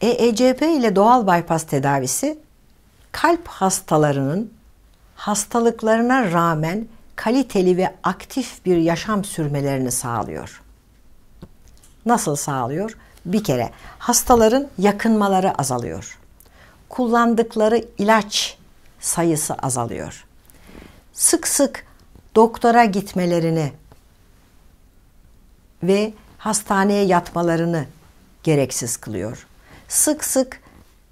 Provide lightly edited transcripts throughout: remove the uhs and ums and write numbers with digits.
EECP ile doğal bypass tedavisi kalp hastalarının hastalıklarına rağmen kaliteli ve aktif bir yaşam sürmelerini sağlıyor. Nasıl sağlıyor? Bir kere hastaların yakınmaları azalıyor. Kullandıkları ilaç sayısı azalıyor. Sık sık doktora gitmelerini ve hastaneye yatmalarını gereksiz kılıyor. Sık sık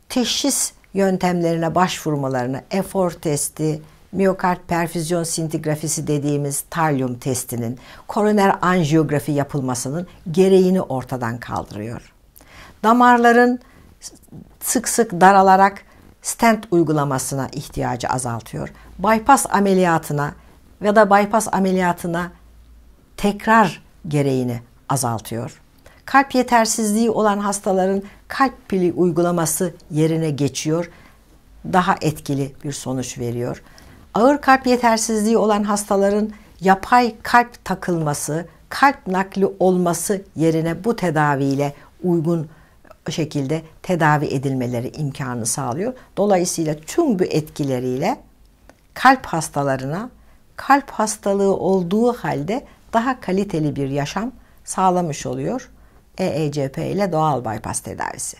teşhis yöntemlerine başvurmalarını, efor testi, miyokard perfüzyon sintigrafisi dediğimiz talyum testinin, koroner anjiyografi yapılmasının gereğini ortadan kaldırıyor. Damarların sık sık daralarak stent uygulamasına ihtiyacı azaltıyor. Bypass ameliyatına ya da bypass ameliyatına tekrar gereğini azaltıyor. Kalp yetersizliği olan hastaların kalp pili uygulaması yerine geçiyor. Daha etkili bir sonuç veriyor. Ağır kalp yetersizliği olan hastaların yapay kalp takılması, kalp nakli olması yerine bu tedaviyle uygun şekilde tedavi edilmeleri imkanı sağlıyor. Dolayısıyla tüm bu etkileriyle kalp hastalarına kalp hastalığı olduğu halde daha kaliteli bir yaşam sağlamış oluyor EECP ile doğal bypass tedavisi.